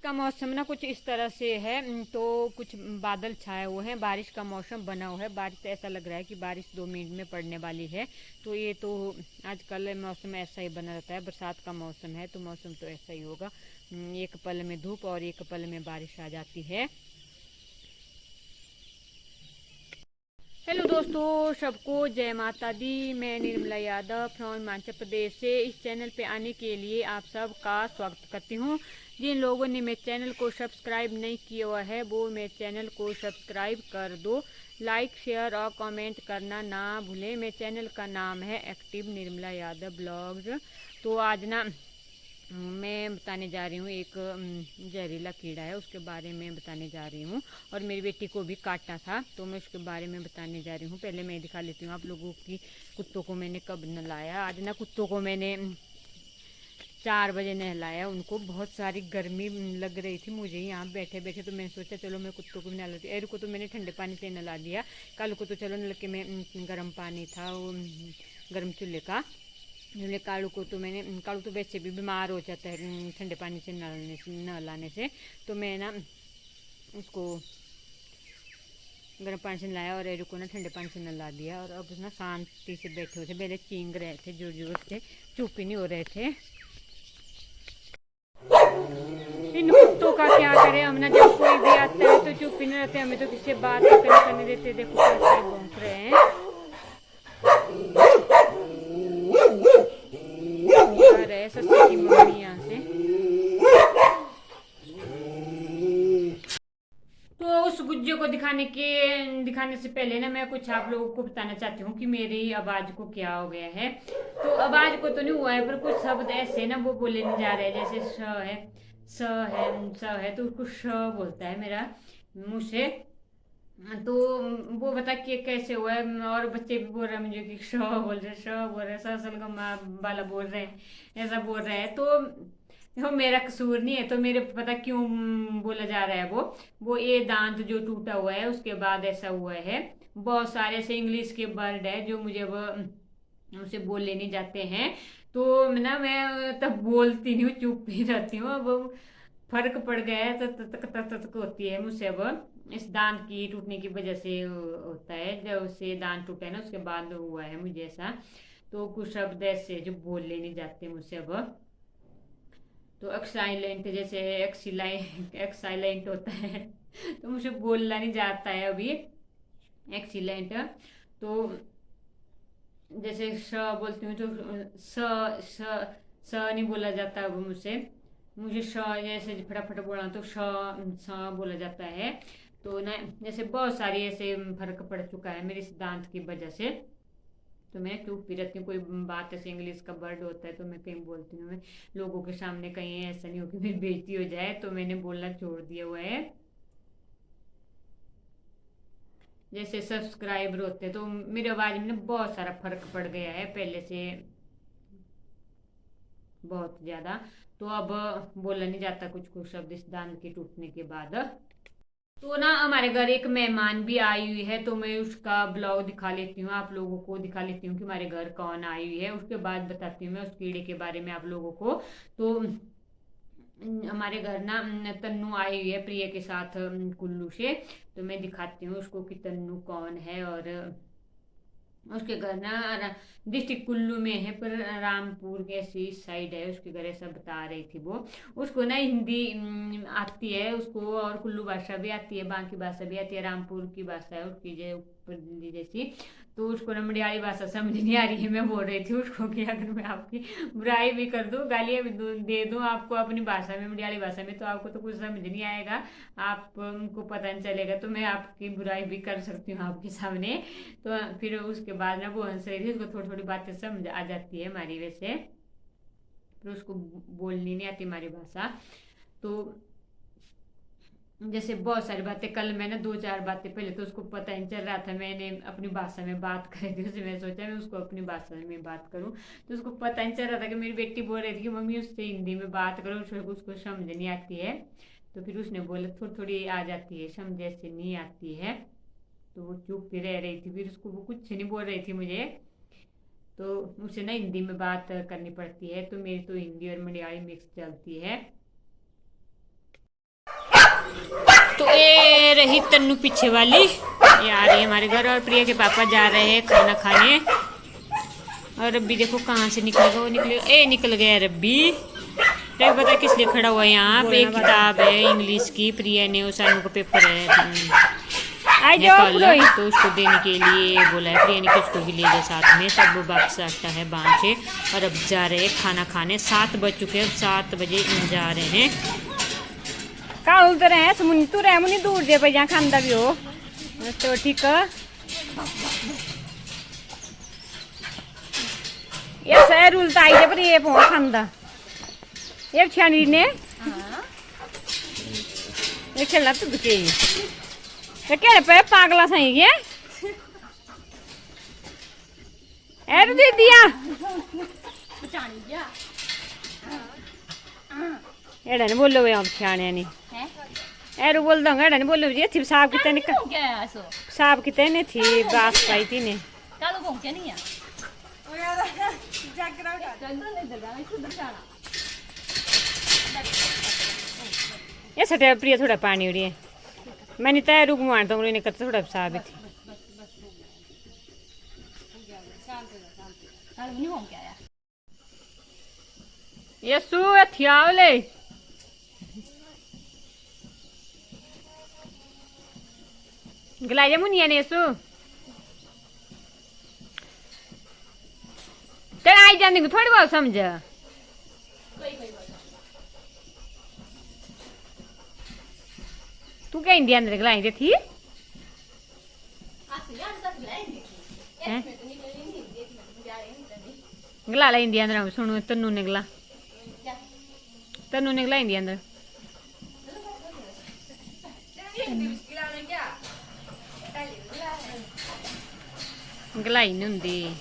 का मौसम ना कुछ इस तरह से है। तो कुछ बादल छाए हुए हैं, बारिश का मौसम बना हुआ है। बारिश से ऐसा लग रहा है कि बारिश 2 मिनट में पड़ने वाली है। तो ये तो आजकल मौसम ऐसा ही बना रहता है, बरसात का मौसम है तो मौसम तो ऐसा ही होगा। एक पल में धूप और एक पल में बारिश आ जाती है। हेलो दोस्तों, सबको जय माता दी। मैं निर्मला यादव फ्रॉम हिमाचल प्रदेश से इस चैनल पे आने के लिए आप सबका स्वागत करती हूँ। जिन लोगों ने मेरे चैनल को सब्सक्राइब नहीं किया हुआ है वो मेरे चैनल को सब्सक्राइब कर दो। लाइक शेयर और कमेंट करना ना भूलें। मेरे चैनल का नाम है एक्टिव निर्मला यादव ब्लॉग्स। तो आज ना मैं बताने जा रही हूँ एक जहरीला कीड़ा है, उसके बारे में बताने जा रही हूँ। और मेरी बेटी को भी काटा था तो मैं उसके बारे में बताने जा रही हूँ। पहले मैं दिखा लेती हूँ आप लोगों की कुत्तों को मैंने कब नहलाया। आज ना कुत्तों को मैंने 4 बजे नहलाया। उनको बहुत सारी गर्मी लग रही थी मुझे यहाँ बैठे बैठे, तो मैंने सोचा चलो मैं कुत्तों को भी नहला दी। एर को तो मैंने ठंडे पानी से नहला दिया। कल को तो चलो नलके में गर्म पानी था, वो गर्म चूल्हे का। इसलिए कालू को तो मैंने, कालू तो वैसे भी बीमार हो जाता है ठंडे पानी से नहलाने से। तो मैं ना उसको गर्म पानी से नहलाया और एरू को ना ठंडे पानी से नहला दिया। और अब ना शांति से बैठे हुए थे, पहले चींग रहे थे जोर जोर से, चुप ही नहीं हो रहे थे। इन कुत्तों का क्या करें हम ना, जब कोई भी आता है तो चुप ही नहीं रहते, हमें तो किसी से बात करने देते। देखो कैसे भौंक रहे हैं। आ रहे सस्ते की मम्मी यहाँ से। तो उस गुज्जे को दिखाने से पहले ना मैं कुछ आप लोगों को बताना चाहती हूँ कि मेरी आवाज को क्या हो गया है। तो आवाज को तो नहीं हुआ है, पर कुछ शब्द ऐसे ना वो बोले नहीं जा रहे। जैसे स है तो उसको श बोलता है मेरा मुंह से। तो वो बता कि कैसे हुआ है। और बच्चे भी बोल रहे हैं मुझे कि श बोल रहे, श बोल रहे, सल का माँ वाला बोल रहे हैं, ऐसा बोल रहे हैं। तो देखो मेरा कसूर नहीं है, तो मेरे पता क्यों बोला जा रहा है। वो ये दांत जो टूटा हुआ है उसके बाद ऐसा हुआ है। बहुत सारे ऐसे इंग्लिश के वर्ड है जो मुझे वो उसे बोलने नहीं जाते हैं। तो ना मैं तब बोलती नहीं हूँ, चुप ही रहती हूँ। अब फर्क पड़ गया है तो तक होती है मुझसे। अब इस दांत की टूटने की वजह से होता है, जब उससे दांत टूटा है ना उसके बाद हुआ है मुझे ऐसा। तो कुछ शब्द ऐसे जो बोलने नहीं जाते मुझसे अब। तो एक्साइलेंट, जैसे एक्साइलेंट होता है तो मुझे बोलना नहीं जाता है अभी एक्सीलेंट। तो जैसे श बोलती हूँ तो स स स नहीं बोला जाता अब मुझसे। मुझे श जैसे फटाफट बोला तो श बोला जाता है। तो ना जैसे बहुत सारी ऐसे फर्क पड़ चुका है मेरे इस दांत की वजह से। तो मैं चुप भी रहती हूँ। कोई बात ऐसे इंग्लिश का वर्ड होता है तो मैं कहीं बोलती हूँ, मैं लोगों के सामने, कहीं ऐसा नहीं हो कि मेरी बेइज्जती हो जाए, तो मैंने बोलना छोड़ दिया हुआ है। जैसे सब्सक्राइबर होते हैं तो मेरी आवाज में ना बहुत सारा फर्क पड़ गया है पहले से, बहुत ज्यादा। तो अब बोला नहीं जाता कुछ कुछ शब्द इस दांत के टूटने के बाद। तो ना हमारे घर एक मेहमान भी आई हुई है, तो मैं उसका ब्लॉग दिखा लेती हूँ, आप लोगों को दिखा लेती हूँ कि हमारे घर कौन आई हुई है। उसके बाद बताती हूँ मैं उस कीड़े के बारे में आप लोगों को। तो हमारे घर ना तन्नू आई हुई है प्रिय के साथ कुल्लू से। तो मैं दिखाती हूँ उसको कि तन्नू कौन है। और उसके घर ना डिस्ट्रिक्ट कुल्लू में है, पर रामपुर के ऐसी साइड है उसके घर, ऐसा बता रही थी वो। उसको ना हिंदी आती है उसको, और कुल्लू भाषा भी आती है, बाकी भाषा भी आती है, रामपुर की भाषा है उसकी ऊपर दिल्ली जैसी। तो उसको ना मलयाली भाषा समझ नहीं आ रही है। मैं बोल रही थी उसको कि अगर मैं आपकी बुराई भी कर दूं, गालियां भी दे दूं आपको अपनी भाषा में, मलयाली भाषा में, तो आपको तो कुछ समझ नहीं आएगा, आपको पता नहीं चलेगा। तो मैं आपकी बुराई भी कर सकती हूँ आपके सामने। तो फिर उसके बाद ना वो हंस रही थी, उसको थोड़ी थोड़ी बातें समझ आ जाती है हमारी वैसे, फिर उसको बोलनी नहीं आती हमारी भाषा। तो जैसे बहुत सारी बातें, कल मैंने 2-4 बातें, पहले तो उसको पता ही नहीं चल रहा था, मैंने अपनी भाषा में बात करी थी उससे। मैं सोचा मैं उसको अपनी भाषा में बात करूं, तो उसको पता नहीं चल रहा था कि मेरी बेटी बोल रही थी कि मम्मी उससे हिंदी में बात करो, उसको समझ नहीं आती है। तो फिर उसने बोला थोड़ी थोड़ी आ जाती है समझ, ऐसे नहीं आती है। तो वो चुप ही रह रही थी, फिर उसको वो कुछ नहीं बोल रही थी मुझे। तो मुझसे ना हिंदी में बात करनी पड़ती है, तो मेरी तो हिंदी और मलयाली मिक्स चलती है। रही तन्नू पीछे वाली, ये आ रही है हमारे घर, और प्रिया के पापा जा रहे हैं खाना खाने। और रब्बी देखो कहाँ से निकलेगा, वो निकलेगा, निकल गया रब्बी। तो पता किस लिए खड़ा हुआ है यहाँ पे, एक किताब है इंग्लिश की, प्रिया ने उस सानू का पेपर है कल, तो उसको देने के लिए बोला है प्रिया ने कि उसको भी ले जाए साथ में। सब वो वापस आता है बाहर से, और अब जा रहे हैं खाना खाने। 7 बज चुके हैं, अब 7 बजे जा रहे हैं। काल तो रहे सुमुनी तू रहे मुनी दूर दे भैया खांदा भी हो तो ठीक है। ये सर उल्टा आई है पर ये बहुत खांदा ये छानी ने ये खेलना तो दुखे ये क्या पे पागला सही ये एर दे दिया एड़ा ने बोलो वे आप छाने नहीं एर बोल दूंगा एड़ा ने बोलो जी थी साहब कितने निकल साहब कितने ने थी बास पाई थी ने ये सटे प्रिय थोड़ा पानी उड़ी है मैंने तय रुक मार दूंगी ने करते थोड़ा साहब थी यसु थियावले गलाया मुनिया ने यसु तेरा आई जाने को थोड़ी बहुत समझ तू क्या इंडिया अंदर गलाई थी गला ला इंडिया अंदर सुनो तन्नू निकला इंडिया अंदर गलाई नहीं हुंदी।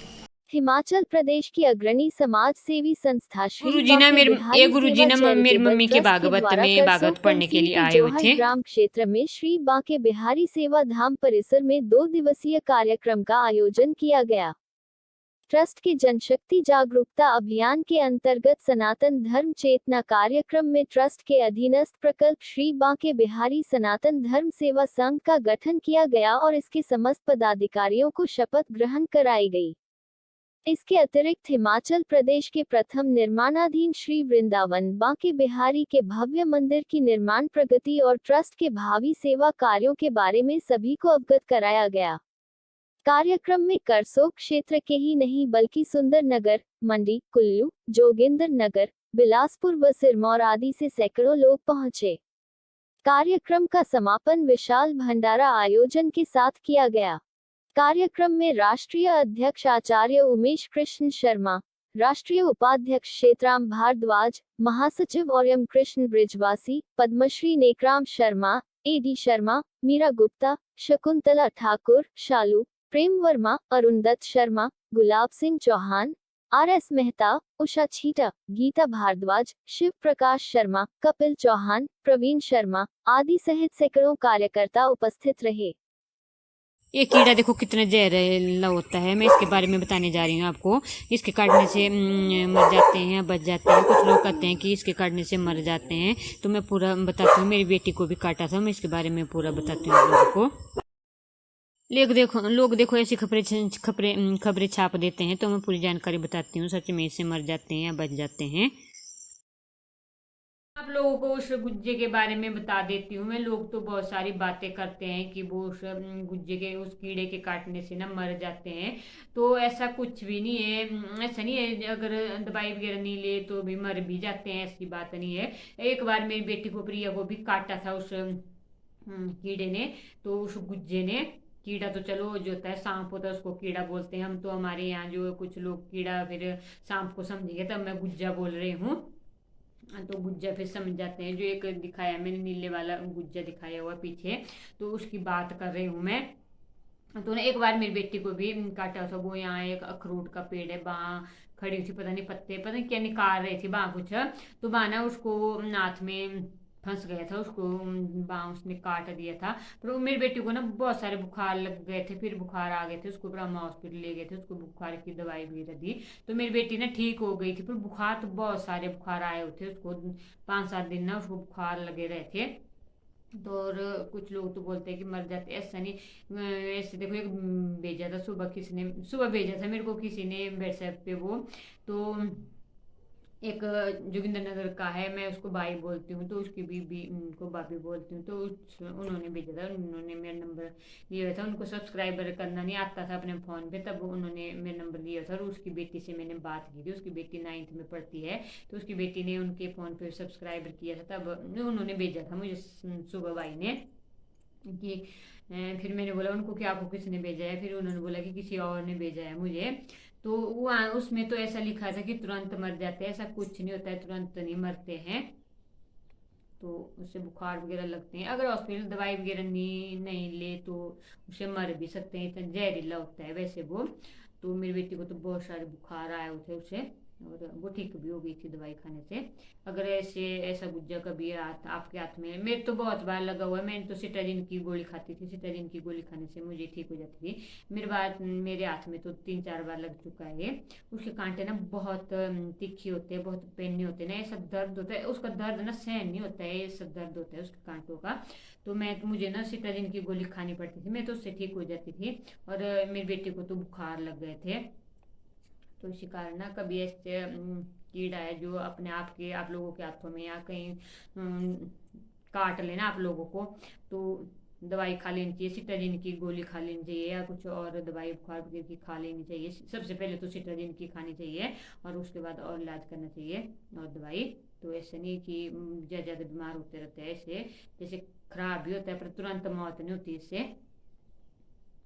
हिमाचल प्रदेश की अग्रणी समाज सेवी संस्था गुरुजी ने मेरी मम्मी के भागवत में भागवत पढ़ने के लिए आए हुए थे। ग्राम क्षेत्र में श्री बांके बिहारी सेवा धाम परिसर में 2 दिवसीय कार्यक्रम का आयोजन किया गया। ट्रस्ट के जनशक्ति जागरूकता अभियान के अंतर्गत सनातन धर्म चेतना कार्यक्रम में ट्रस्ट के अधीनस्थ प्रकल्प श्री बांके बिहारी सनातन धर्म सेवा संघ का गठन किया गया और इसके समस्त पदाधिकारियों को शपथ ग्रहण कराई गई। इसके अतिरिक्त हिमाचल प्रदेश के प्रथम निर्माणाधीन श्री वृंदावन बांके बिहारी के भव्य मंदिर की निर्माण प्रगति और ट्रस्ट के भावी सेवा कार्यों के बारे में सभी को अवगत कराया गया। कार्यक्रम में करसोग क्षेत्र के ही नहीं बल्कि सुंदर नगर, मंडी, कुल्लू, जोगिंदर नगर, बिलासपुर व सिरमौर आदि से सैकड़ों लोग पहुंचे। कार्यक्रम का समापन विशाल भंडारा आयोजन के साथ किया गया। कार्यक्रम में राष्ट्रीय अध्यक्ष आचार्य उमेश कृष्ण शर्मा, राष्ट्रीय उपाध्यक्ष क्षेत्राम भारद्वाज, महासचिव और एम कृष्ण ब्रिजवासी, पद्मश्री नेकराम शर्मा, एडी शर्मा, मीरा गुप्ता, शकुंतला ठाकुर, शालू, प्रेम वर्मा, अरुणदत्त शर्मा, गुलाब सिंह चौहान, आर.एस. मेहता, उषा छीटा, गीता भारद्वाज, शिव प्रकाश शर्मा, कपिल चौहान, प्रवीण शर्मा आदि सहित सैकड़ों कार्यकर्ता उपस्थित रहे। ये कीड़ा देखो कितना जहरीला होता है, मैं इसके बारे में बताने जा रही हूँ आपको। इसके काटने से मर जाते हैं, बच जाते हैं। कुछ लोग कहते हैं कि इसके काटने से मर जाते हैं, तो मैं पूरा बताती हूँ। मेरी बेटी को भी काटा था, मैं इसके बारे में पूरा बताती हूँ आप लोगों को। लोग देखो ऐसी खबरें छाप देते हैं, तो मैं पूरी जानकारी बताती हूँ। सच में इससे मर जाते हैं या बच जाते हैं। आप लोगों को उस गुज्जे के बारे में बता देती हूँ मैं। लोग तो बहुत सारी बातें करते हैं कि वो उस गुज्जे के, उस कीड़े के काटने से ना मर जाते हैं, तो ऐसा कुछ भी नहीं है। ऐसा नहीं है अगर दवाई वगैरह नहीं ले तो भी मर भी जाते हैं, ऐसी बात नहीं है। एक बार मेरी बेटी को, प्रिया को भी काटा था उस कीड़े ने, तो उस गुज्जे ने। कीड़ा तो चलो जो होता है सांप होता है उसको कीड़ा बोलते हैं हम, तो हमारे यहाँ जो कुछ लोग कीड़ा फिर सांप को समझेंगे, तब मैं गुज्जा बोल रही हूँ। तो गुज्जा फिर समझ जाते हैं। जो एक दिखाया मैंने नीले वाला गुज्जा दिखाया हुआ पीछे, तो उसकी बात कर रही हूँ मैं। तो ना एक बार मेरी बेटी को भी काटा था। वो यहाँ एक अखरोट का पेड़ है, वहाँ खड़ी थी, पता नहीं पत्ते पता नहीं क्या निकाल रही थी वहाँ कुछ, तो वहाँ ना उसको नाथ में फंस गया था, उसको वहाँ उसने काट दिया था। पर मेरी बेटी को ना बहुत सारे बुखार लग गए थे, फिर बुखार आ गए थे, उसको ब्रह्मा हॉस्पिटल ले गए थे, उसको बुखार की दवाई भी दी, तो मेरी बेटी ना ठीक हो गई थी। पर बुखार तो बहुत सारे बुखार आए हुए थे उसको, 5-7 दिन ना उसको बुखार लगे रहे थे। तो और कुछ लोग तो बोलते हैं कि मर जाते, ऐसा नहीं। ऐसे देखो, एक भेजा था सुबह, किसी ने सुबह भेजा था मेरे को किसी ने व्हाट्सएप पे वो। तो एक जोगिंदर नगर का है, मैं उसको भाई बोलती हूँ, तो उसकी बीबी उनको भाभी बोलती हूँ। तो उन्होंने भेजा था, उन्होंने मेरा नंबर लिया हुआ था। उनको सब्सक्राइबर करना नहीं आता था अपने फ़ोन पे, तब उन्होंने मेरा नंबर लिया था। और उसकी बेटी से मैंने बात की थी, उसकी बेटी 9th में पढ़ती है। तो उसकी बेटी ने उनके फ़ोन पे सब्सक्राइबर किया था, तब उन्होंने भेजा था मुझे सुबह भाई ने कि फिर मैंने बोला उनको कि आपको किसने भेजा है, फिर उन्होंने बोला कि किसी और ने भेजा है मुझे। तो उसमें तो ऐसा लिखा था कि तुरंत मर जाते हैं, ऐसा कुछ नहीं होता है, तुरंत नहीं मरते हैं। तो उससे बुखार वगैरह लगते हैं, अगर हॉस्पिटल दवाई वगैरह नहीं ले तो उसे मर भी सकते हैं, इतना जहरीला होता है वैसे वो। तो मेरी बेटी को तो बहुत सारे बुखार आए हुए थे उसे, और वो ठीक भी हो गई थी दवाई खाने से। अगर ऐसा गुज्जा कभी आपके हाथ में, मेरे तो बहुत बार लगा हुआ है, मैंने तो सिट्राजिन की गोली खाती थी, सिट्राजिन की गोली खाने से मुझे ठीक हो जाती थी। मेरे हाथ में तो 3-4 बार लग चुका है ये। उसके कांटे ना बहुत तीखी होते हैं, बहुत पेनी होते हैं ना, ऐसा दर्द होता है उसका, दर्द ना सहन नहीं होता है, ये सब दर्द होता है उसके कांटों का। तो मुझे ना सिट्राजिन की गोली खानी पड़ती थी, मैं तो उससे ठीक हो जाती थी। और मेरी बेटी को तो बुखार लग गए थे। तो इसी कारण ना कभी ऐसे कीड़ा है जो अपने आप लोगों के हाथों में या कहीं काट लेना आप लोगों को, तो दवाई खा लेनी चाहिए, सिट्राजिन की गोली खा लेनी चाहिए, या कुछ और दवाई बुखार वगैरह की खा लेनी चाहिए। सबसे पहले तो सिट्राजिन की खानी चाहिए, और उसके बाद और इलाज करना चाहिए और दवाई। तो ऐसे नहीं कि ज़्यादा बीमार होते रहते हैं, ऐसे जैसे खराब भी होता है पर तुरंत मौत नहीं होती इससे,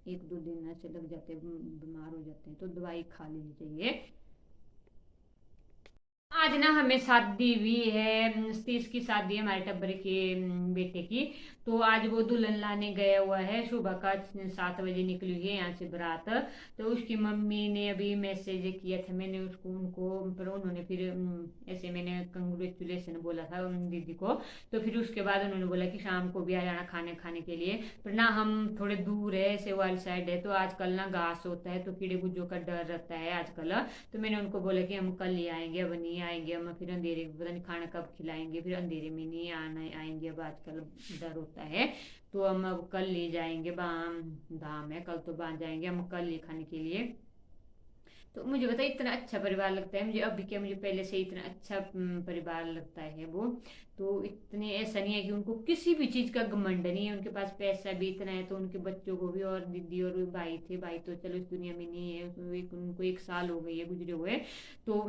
1-2 दिन ऐसे लग जाते हैं, बीमार हो जाते हैं, तो दवाई खा लेनी चाहिए। आज ना हमें शादी भी है, 30 की शादी है हमारे टब्बर के बेटे की। तो आज वो दुल्हन लाने गया हुआ है, सुबह का 7 बजे निकली हुई है यहाँ से बारात। तो उसकी मम्मी ने अभी मैसेज किया था, मैंने उसको उनको, पर उन्होंने फिर ऐसे मैंने कंग्रेचुलेशन बोला था दीदी को। तो फिर उसके बाद उन्होंने बोला कि शाम को भी आ जाना खाने खाने के लिए, पर ना हम थोड़े दूर है, सेवाल साइड है, तो आजकल ना घास होता है तो कीड़े गुज्जों का डर रहता है आजकल। तो मैंने उनको बोला कि हम कल ही आएंगे, अब नहीं आएंगे हम, फिर अंधेरे पता नहीं खाना कब खिलाएंगे, फिर अंधेरे में नहीं आना आएंगे, अब आजकल डर होता है। तो हम अब कल ही जाएंगे, बाम धाम है कल, तो वहां जाएंगे हम कल ही खाने के लिए। तो मुझे पता है इतना अच्छा परिवार लगता है मुझे, अभी क्या, मुझे पहले से इतना अच्छा परिवार लगता है वो। तो इतने ऐसा नहीं है कि उनको किसी भी चीज का घमंड नहीं है, उनके पास पैसा भी इतना है, तो उनके बच्चों को भी, और दीदी और भाई थे, भाई तो चलो इस दुनिया में नहीं है, उनको 1 साल हो गई है गुजरे हुए। तो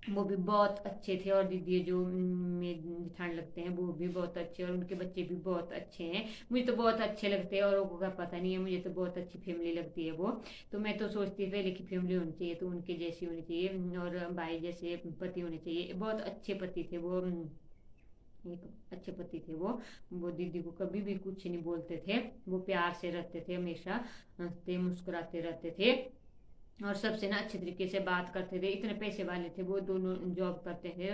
वो भी बहुत अच्छे थे, और दीदी जो मेरे जेठान लगते हैं वो भी बहुत अच्छे, और उनके बच्चे भी बहुत अच्छे हैं, मुझे तो बहुत अच्छे लगते हैं, औरों को का पता नहीं है, मुझे तो बहुत अच्छी फैमिली लगती है वो। तो मैं तो सोचती पहले की फैमिली होनी चाहिए तो उनके जैसी होनी चाहिए, और भाई जैसे पति होने चाहिए, बहुत अच्छे पति थे वो, एक अच्छे पति थे वो दीदी को कभी भी कुछ नहीं बोलते थे, वो प्यार से रहते थे, हमेशा हंसते मुस्कुराते रहते थे, और सबसे ना अच्छे तरीके से बात करते थे, इतने पैसे वाले थे वो दोनों, जॉब करते थे।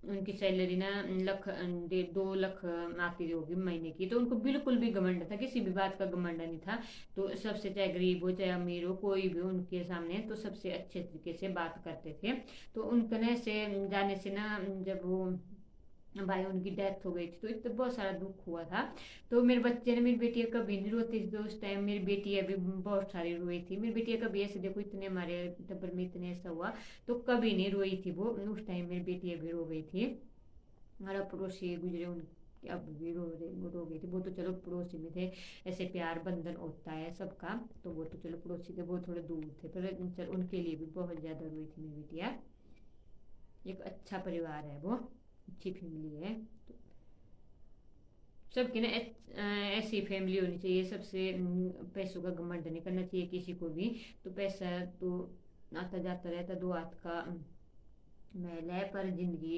उनकी सैलरी ना 1-1.5-2 लाख आती होगी महीने की, तो उनको बिल्कुल भी घमंड था, किसी भी बात का घमंड नहीं था। तो सबसे, चाहे गरीब हो चाहे अमीर हो, कोई भी उनके सामने तो सबसे अच्छे तरीके से बात करते थे। तो उनके ना से जाने से ना, जब वो भाई उनकी डेथ हो गई थी, तो इतना बहुत सारा दुख हुआ था। तो मेरे बच्चे ने, मेरी बेटी कभी नहीं रोती थी, तो उस टाइम मेरी बेटी अभी बहुत सारी रोई थी, मेरी बेटी कभी ऐसे देखो, इतने हमारे टब्बर में इतने ऐसा हुआ तो कभी नहीं रोई थी वो, उस टाइम मेरी बेटी अभी रो गई थी। हमारा पड़ोसी गुजरे उन, अब भी रो गई थी वो, तो चलो पड़ोसी में थे, ऐसे प्यार बंधन होता है सबका, तो वो तो चलो पड़ोसी थे, वो थोड़े दूर थे, पर चल उनके लिए भी बहुत ज्यादा रोई थी मेरी बेटिया। एक अच्छा परिवार है वो, अच्छी फैमिली है। तो सबकी ना ऐसी फैमिली होनी चाहिए, सबसे पैसों का घमंड नहीं करना चाहिए किसी को भी। तो पैसा तो आता जाता रहता, दो हाथ का मैल है, पर जिंदगी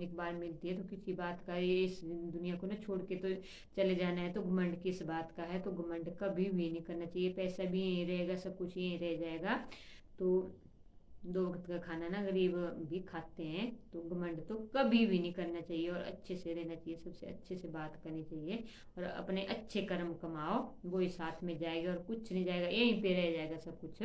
एक बार मिलती है, तो किसी बात का ये इस दुनिया को ना छोड़ के तो चले जाना है, तो घमंड किस बात का है, तो घमंड कभी भी नहीं करना चाहिए, पैसा भी यहीं रहेगा, सब कुछ यहीं रह जाएगा। तो 2 वक्त का खाना ना गरीब भी खाते हैं, तो घमंड तो कभी भी नहीं करना चाहिए, और अच्छे से रहना चाहिए, सबसे अच्छे से बात करनी चाहिए, और अपने अच्छे कर्म कमाओ, वो ही साथ में जाएगा, और कुछ नहीं जाएगा, यहीं पे रह जाएगा सब कुछ।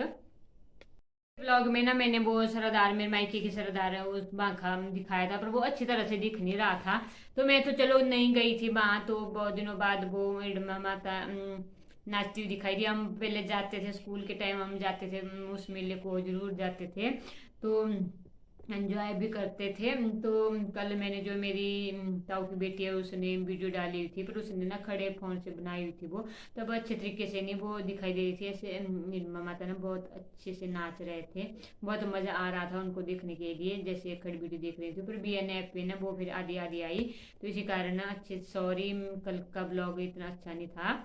ब्लॉग में ना मैंने वो सरदार, मेरे मायके की सरदार है उस बांखा दिखाया था, पर वो अच्छी तरह से दिख नहीं रहा था। तो मैं तो चलो नहीं गई थी वहां, तो बहुत दिनों बाद वो इडमा माता नाचती हुई दिखाई दी। हम पहले जाते थे स्कूल के टाइम, हम जाते थे उस मेले को जरूर जाते थे, तो एंजॉय भी करते थे। तो कल मैंने जो मेरी ताऊ की बेटी है उसने वीडियो डाली हुई थी, पर उसने ना खड़े फोन से बनाई हुई थी वो, तब अच्छे तरीके से नहीं वो दिखाई दे रही थी। ऐसे निर्मा माता ना बहुत अच्छे से नाच रहे थे, बहुत मजा आ रहा था उनको देखने के लिए, जैसे खड़ी वीडियो देख रही थी। पर BNF पे ना वो फिर आधी आधी आई, तो इसी कारण ना अच्छे, सॉरी कल का ब्लॉग इतना अच्छा नहीं था,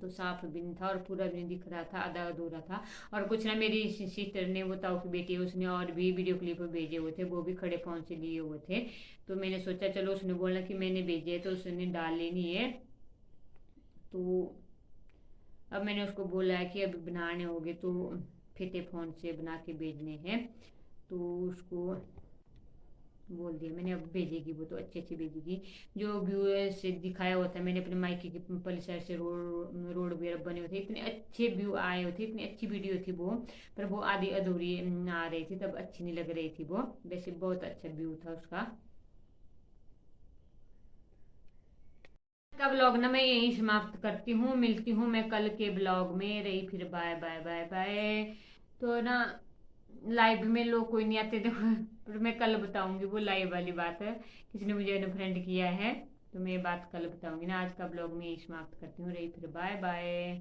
तो साफ भी नहीं था और पूरा भी नहीं दिख रहा था, आधा अधूरा था। और कुछ ना मेरी सिस्टर ने, वो ताऊ की बेटी है, उसने और भी वीडियो क्लिप भेजे हुए थे, वो भी खड़े फोन से लिए हुए थे। तो मैंने सोचा चलो, उसने बोला कि मैंने भेजे तो उसने डाले नहीं है, तो अब मैंने उसको बोला है कि अभी बनाने होंगे तो फीते फोन से बना के भेजने हैं, तो उसको बोल दिया मैंने, अब भेजेगी वो तो अच्छे से भेजेगी। जो व्यू से दिखाया हुआ था मैंने अपने मायके की पल्ली साइड से, रोड रोड वगैरह बने हुए थे, इतने अच्छे व्यू आए हुए थे, इतनी अच्छी वीडियो थी वो, पर वो आधी अधूरी आ रही थी, तब अच्छी नहीं लग रही थी वो। वैसे बहुत अच्छा व्यू था उसका। का ब्लॉग ना मैं यही समाप्त करती हूँ, मिलती हूँ मैं कल के ब्लॉग में। रही फिर बाय बाय बाय बाय। तो ना लाइव में लोग कोई नहीं आते देखो, पर मैं कल बताऊंगी वो लाइव वाली बात है, किसी ने मुझे अनफ्रेंड किया है, तो मैं ये बात कल बताऊंगी ना। आज का ब्लॉग में यही समाप्त करती हूँ। रही फिर बाय बाय।